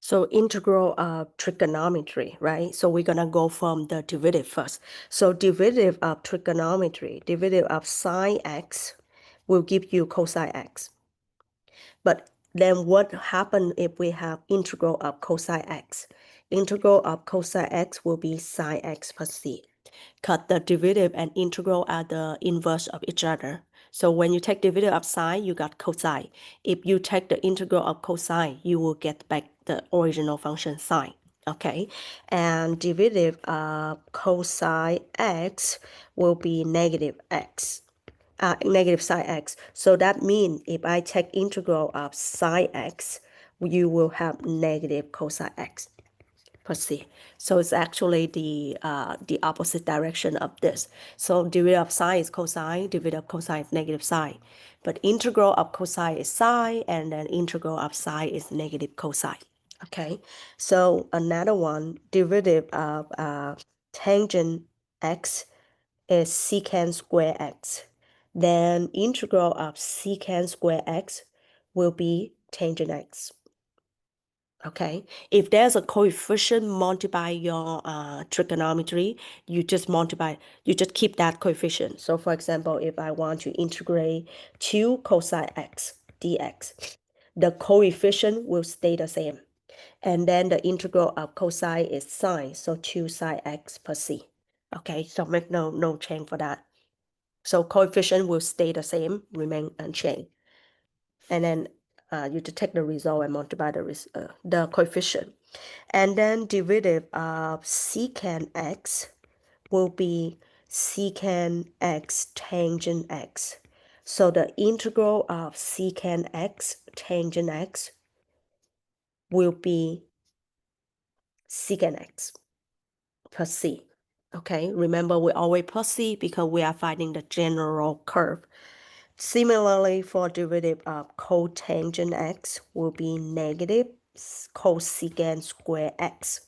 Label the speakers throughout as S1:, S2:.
S1: So integral of trigonometry, right? So we're gonna go from the derivative first. So derivative of trigonometry, derivative of sine x will give you cosine x. But then what happens if we have integral of cosine x? Integral of cosine x will be sine x plus c. Because the derivative and integral are the inverse of each other. So when you take derivative of sine, you got cosine. If you take the integral of cosine, you will get back the original function sine. Okay, and derivative of cosine x will be negative x. Negative sine x. So that means if I take integral of sine x, you will have negative cosine x per se. So it's actually the opposite direction of this. So derivative of sine is cosine, derivative of cosine is negative sine. But integral of cosine is sine, and then integral of sine is negative cosine. Okay, so another one, derivative of tangent x is secant square x. Then integral of secant square x will be tangent x. Okay, if there's a coefficient multiply your trigonometry, you just keep that coefficient. So for example, if I want to integrate 2 cosine x dx, the coefficient will stay the same. And then the integral of cosine is sine, so 2 sine x per c. Okay, so make no change for that. So coefficient will stay the same, remain unchanged. And then you just take the result and multiply the coefficient. And then derivative of secant x will be secant x tangent x. So the integral of secant x tangent x will be secant x plus c. Okay, remember we always plus c because we are finding the general curve. Similarly, for derivative of cotangent x will be negative cosecant square x.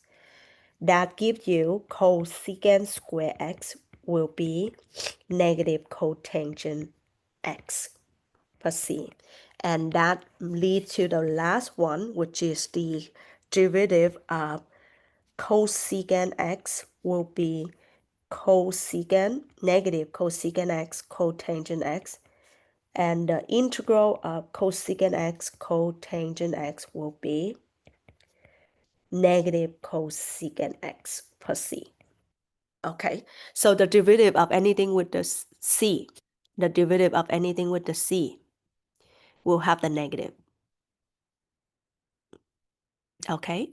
S1: That gives you cosecant square x will be negative cotangent x plus c. And that leads to the last one, which is the derivative of cosecant x will be negative cosecant x cotangent x. And the integral of cosecant x cotangent x will be negative cosecant x plus c. Okay, so the derivative of anything with the c, the derivative of anything with the c will have the negative. Okay.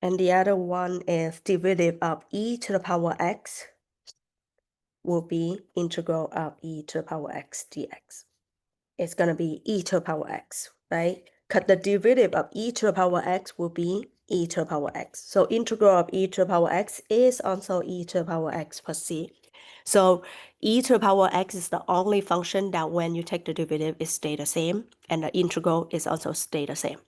S1: And the other one is derivative of e to the power x will be integral of e to the power x dx. It's going to be e to the power x, right? Because the derivative of e to the power x will be e to the power x. So integral of e to the power x is also e to the power x plus c. So e to the power x is the only function that when you take the derivative, it stays the same. And the integral is also stay the same.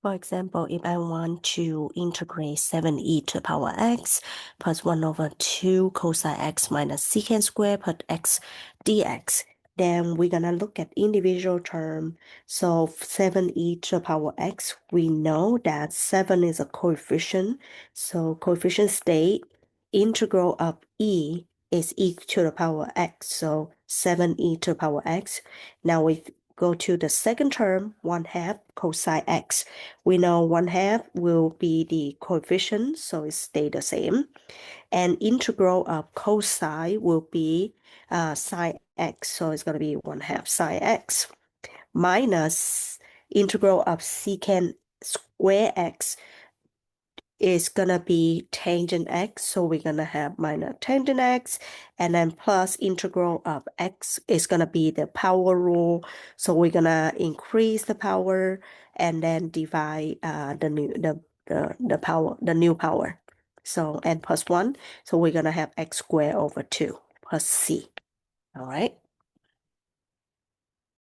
S1: For example, if I want to integrate 7e to the power x plus 1 over 2 cosine x minus secant square plus x dx, then we're going to look at individual term. So 7e to the power x, we know that 7 is a coefficient. So coefficient stay, integral of e is e to the power x. So 7e to the power x. Now we go to the second term, 1/2 cosine x. We know 1/2 will be the coefficient, so it stays the same. And integral of cosine will be sine x, so it's going to be 1/2 sine x minus integral of secant square x is gonna be tangent x, so we're gonna have minus tangent x, and then plus integral of x is gonna be the power rule, so we're gonna increase the power and then divide the new power, so n plus 1, so we're gonna have x squared over 2 plus c. All right.